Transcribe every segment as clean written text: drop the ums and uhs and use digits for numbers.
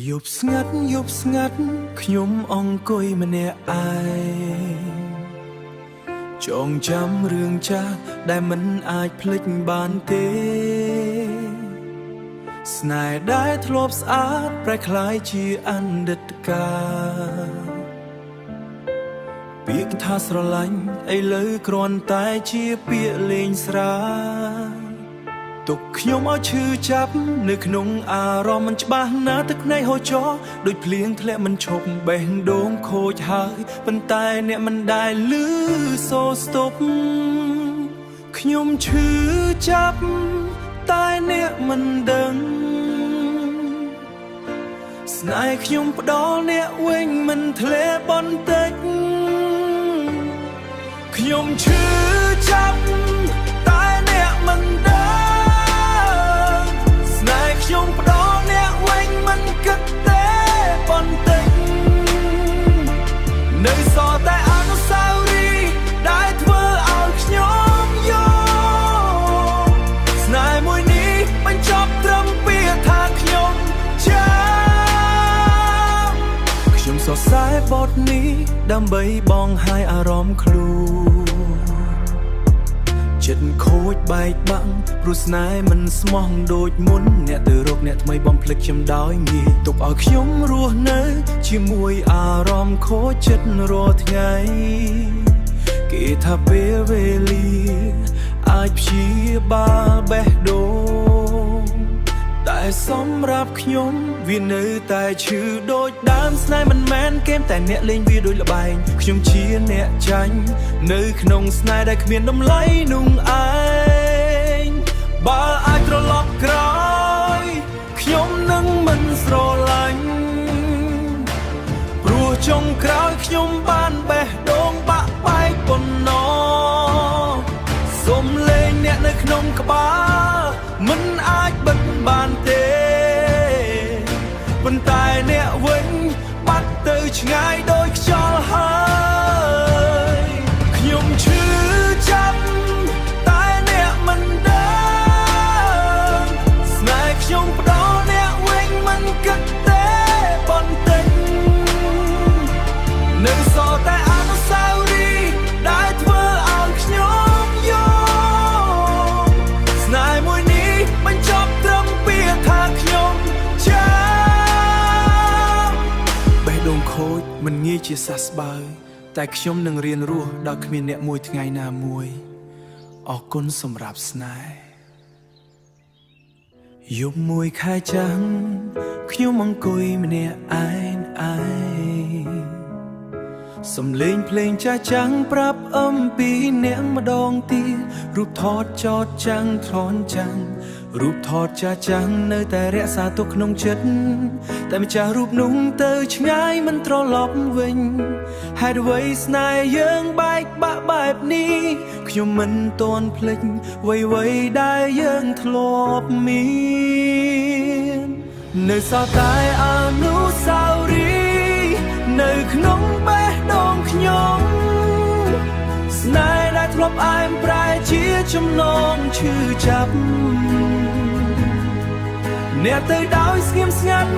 យប់ស្ងាត់ខ្ញុំអង្គុយម្នាក់ឯងចងចាំរឿងចាស់ដែលមិនអាចភ្លេចបានទេស្នេហ៍ដែលធ្លាប់ស្អាតប្រែក្លាយជាអតីតកាលពាក្យថាស្រឡាញ់ឥឡូវគ្រាន់តែជាពាក្យលេងស្រាទុកខ្ញុំឲ្យឈឺចាប់នៅក្នុងអារម្មណ៍មិនច្បាស់ណាទឹកភ្នែកហូរចោលដូចភ្លៀងធ្លាក់មិនឈប់បេះដូងខូចហើយប៉ុន្តែអ្នកមិនដែលឮសូរស្ទប់ខ្ញុំឈឺចាប់តែអ្នកមិនដឹងស្នេហ៍ខ្ញុំផ្ដល់អ្នកវិញមិនធ្លាបន្តិចខ្ញុំឈឺចាប់តែអ្នកមិនដឹងខ្ញុំផ្ដល់អ្នកវិញមិនគិតទេបន្តិចនៅសល់តែអនុស្សាវរីយ៍ដែលធ្វើឲ្យខ្ញុំយល់ស្នេហ៍មួយនេះបញ្ចប់ត្រឹមពាក្យថាខ្ញុំចាំខ្ញុំសរសើរបទនេះដើម្បីបង្ហាញអារម្មណ៍ខ្លួនចិត្តខូចបែកបាំងព្រោះស្នេហ៍មិនស្មោះដូចមុនអ្នកទៅរកអ្នកថ្មីបំភ្លេចខ្ញុំដោយងាយទុកឲ្យខ្ញុំរស់នៅជាមួយអារម្មណ៍ខូចចិត្តរាល់ថ្ងៃគេថាពេលវេលាអាចព្យាបាលបេះដូងតែសម្រាប់ខ្ញុំវានៅតែឈឺដូចដើមស្នេហ៍មិនមែនហ្គេមតែអ្នកលេងវាដូចល្បែងខ្ញុំជាអ្នកចាញ់នៅក្នុងស្នេហ៍ដែលគ្មានតម្លៃនោះឯងបើអាចត្រឡប់ក្រោយខ្ញុំនឹងមិនស្រឡាញ់ព្រោះចុងក្រោយខ្ញុំបានបេះដូងបាក់បែកប៉ុណ្ណោះសុំលេងអ្នកនៅក្នុងក្បាលមិនអាចបិទបានទេប៉ុន្តែអ្នកវិញបាត់ទៅឆ្ងាយដោយខ្យល់ហើយខ្ញុំឈឺចាប់តែអ្នកមិនដឹងស្នេហ៍ខ្ញុំផ្ដល់អ្នកវិញមិនគិតទេបន្តិចនៅសល់តែអនុស្សាវរីយ៍ដែលធ្វើឲ្យខ្ញុំយល់ស្នេហ៍មួយនេះបញ្ចប់ត្រឹមពាក្យថាខ្ញុំចាំបេះដូងខូចមិនងាយជាសះស្បើយតែខ្ញុំនឹងរៀនរស់ដោយគ្មានអ្នកមួយថ្ងៃណាមួយអរគុណសម្រាប់ស្នេហ៍យប់មួយខែច័ន្ទខ្ញុំអង្គុយម្នាក់ឯងសំឡេងភ្លេងចាស់ចាំងប្រាប់អំពីអ្នកម្ដងទៀតរូបថតចោតចាំងថនចាំងរូបថតចាស់ចាំងនៅតែរក្សាទុកក្នុងចិត្តតែម្ចាស់រូបនោះទៅឆ្ងាយមិនត្រឡប់វិញហេតុអ្វីស្នេហ៍យើងបែកបាក់បែបនេះខ្ញុំមិនទាន់ភ្លេចអ្វីៗដែលយើងធ្លាប់មាននៅសល់តែអនុស្សាវរីយ៍នៅក្នុងបេះដូងខ្ញុំស្នេហ៍ដែលធ្លាប់អែមប្រែជាចំណងឈឺចាប់អ្នកទៅដោយស្ងៀមស្ងាត់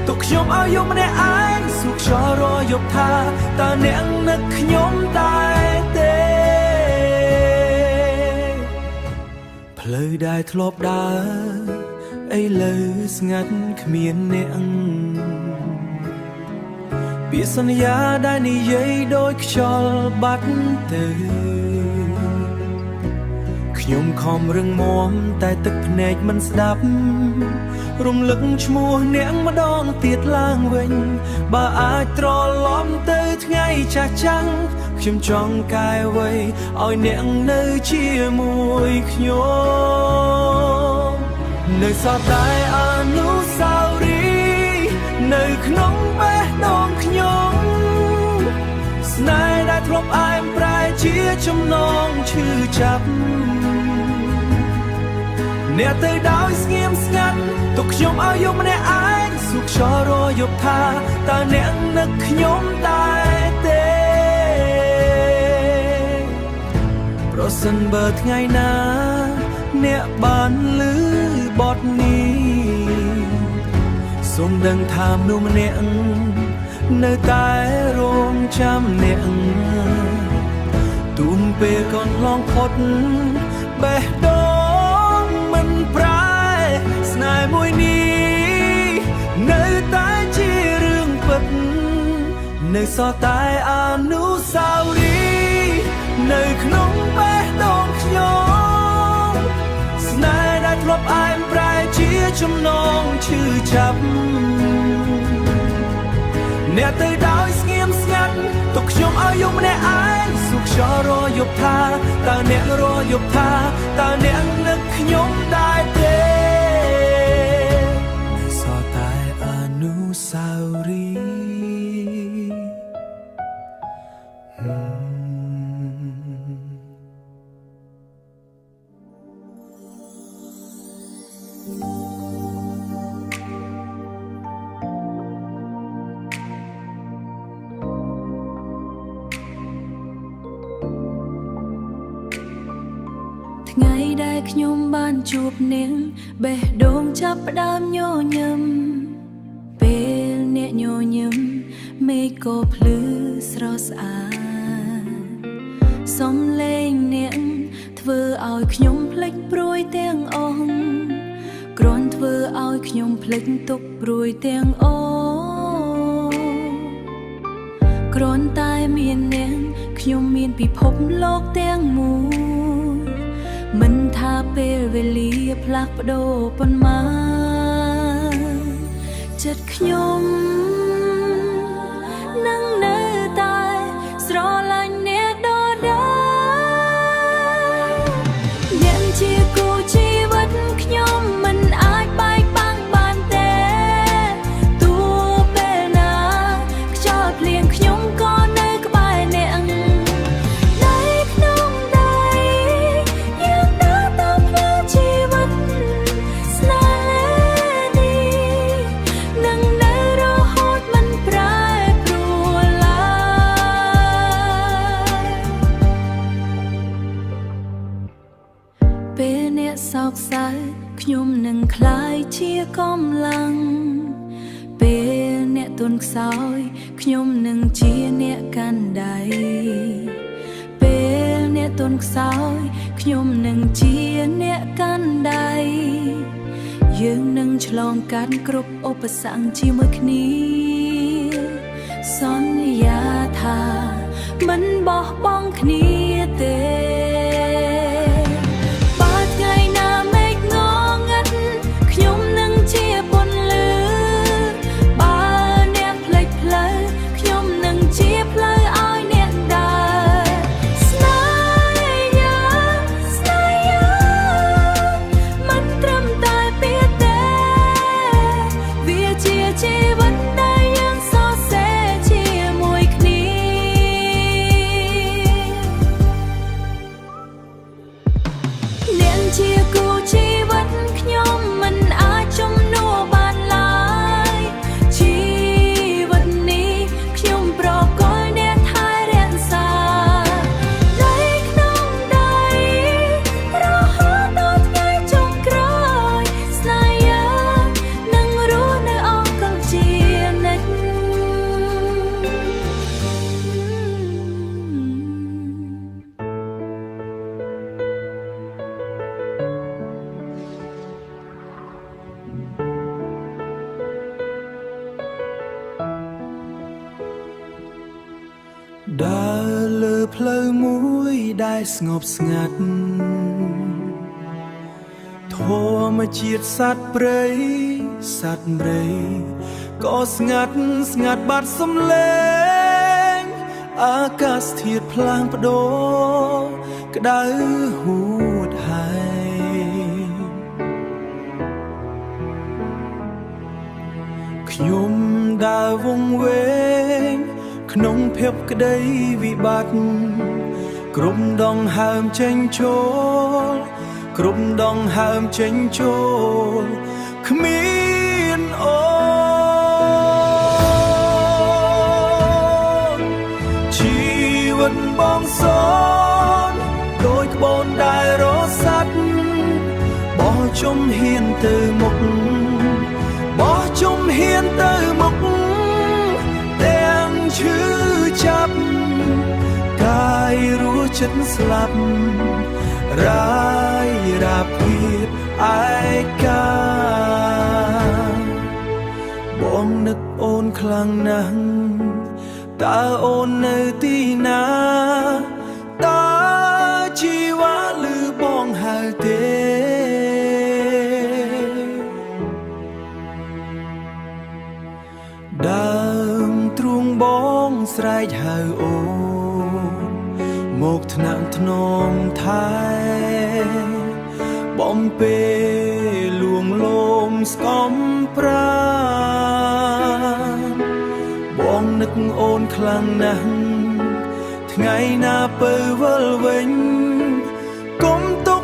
ទុកខ្ញុំឲ្យយកម្នាក់ឯងសួរខ្យល់រយប់ថាតើអ្នកនឹកខ្ញុំដែរទេផ្លូវដែលធ្លាប់ដើរឥឡូវស្ងាត់គ្មានអ្នកពាក្យសន្យាដែលនិយាយដោយខ្យល់បាត់ទៅខ្ញុំខំរឹងមាំតែទឹកភ្នែកមិនស្ដាប់រំលឹកឈ្មោះអ្នកម្ដងទៀតឡើងវិញបើអាចត្រឡប់ទៅថ្ងៃចាស់ចាំងខ្ញុំចង់កែវ័យឲ្យអ្នកនៅជាមួយខ្ញុំនៅសល់តែអនុស្សាវរីយ៍នៅក្នុងបេះដូងខ្ញុំស្នេហ៍ដែលធ្លាប់អែមប្រែជាចំណងឈឺចាប់អ្នកទៅដោយស្ងៀមស្ងាត់ទុកខ្ញុំឲ្យយកម្នាក់ឯងសួរខ្យល់រយប់ថាតើអ្នកនឹកខ្ញុំដែរទេប្រសិនបើថ្ងៃណាអ្នកបានឮបទនេះ សូមដឹងថាមនុស្សម្នាក់នៅតែរងចាំអ្នកទូនពេលកន្លងផុតបេះដូងមិនប្រែស្នេហ៍មួយនេះនៅតែជារឿងពិតនៅសល់តែអនុស្សាវរីយ៍នៅក្នុងបេះដូងខ្ញុំស្នេហ៍ដែលធ្លាប់អែមប្រែជាចំណងឈឺចាប់អ្នកទៅដោយស្ងៀមស្ងាត់ទុកខ្ញុំឲ្យយំម្នាក់ឯងសុខខ្យល់រយប់ថាតើអ្នករយប់ថាតើអ្នកនឹកខ្ញុំដែរទេនៅសល់តែអនុស្សាវរីយ៍ថ្ងៃដែលខ្ញុំបានជួបនាងបេះដូងចាប់ផ្ដើមញញឹមពេលអ្នកញញឹមមេឃក៏ភ្លឺស្រស់ស្អាតសំឡេងអ្នកធ្វើឲ្យខ្ញុំភ្លេចព្រួយទាំងអស់គ្រាន់ធ្វើឲ្យខ្ញុំភ្លេចទុក្ខព្រួយទាំងអស់គ្រាន់តែមានអ្នកខ្ញុំមានពិភពលោកទាំងមូលមិនថាពេលវេលាផ្លាស់ប្ដូរប៉ុន្មានចិត្តខ្ញុំនឹងនៅតែស្រឡាញ់អ្នកដដែលអ្នកជាគូជីវិតខ្ញុំមិនអាចបែកបាំងបានទេទោះពេលណាខ្យល់ភ្លៀងខ្ញុំក៏នៅក្បែរអ្នកពេលអ្នកសោកសៅខ្ញុំនឹងคล้ายជាកម្លាំងពេលអ្នកទន់ខ្សោយខ្ញុំនឹងជាអ្នកកាន់ដៃពេលអ្នកទន់ខ្សោយខ្ញុំនឹងជាអ្នកកាន់ដៃយើងនឹងឆ្លងកាត់គ្រប់ឧបសគ្គជាមួយគ្នាសន្យាថាមិនបោះបង់គ្នាទេដើរលើផ្លូវមួយដែលស្ងប់ស្ងាត់ធម្មជាតិសត្វព្រៃសត្វព្រៃក៏ស្ងាត់ស្ងាត់បាត់សំឡេងអាកាសធាតុផ្លាស់ប្ដូរក្តៅហួតហើយខ្ញុំដើរវង្វេងក្នុងភាពក្តីវិបត្តិគ្រប់ដងហើមចេញចូលគ្រប់ដងហើមចេញចូលគ្មានអូនជីវិតបងសនដូចក្បូនដែលរសាត់បោះជំហានទៅមុខបោះជំហា ហ៊ានទៅមុខទាំងឈឺចាប់កាយរស់ចិត្តស្លាប់រាយរាភាពឯកាបងនឹកអូនខ្លាំងណាស់តើអូននៅទីណាតើជីវ៉ាឬបងហៅទេដើមទ្រូងបងស្រែកហៅអូនមកថ្នាក់ថ្នមថែបំពេលលួងលោមស្កំប្រាបងនឹកអូនខ្លាំងណាស់ថ្ងៃណាពើវិលវិញកុំទុក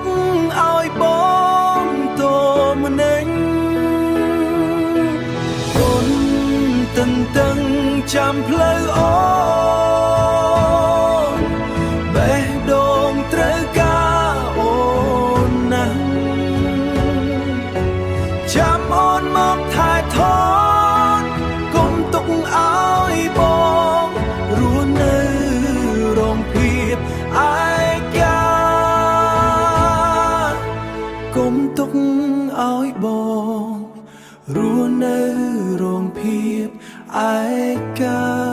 ឲ្យបងទោមនេញអូនទន្ទឹងចាំផ្លូវអូនបេះដូងត្រូវការអូនណាស់ចាំអូនមកថែថនកុំទុកឲ្យបងរស់នៅរងភាពឯកាកុំទុកឲ្យបងរស់នៅរងភាពឯកា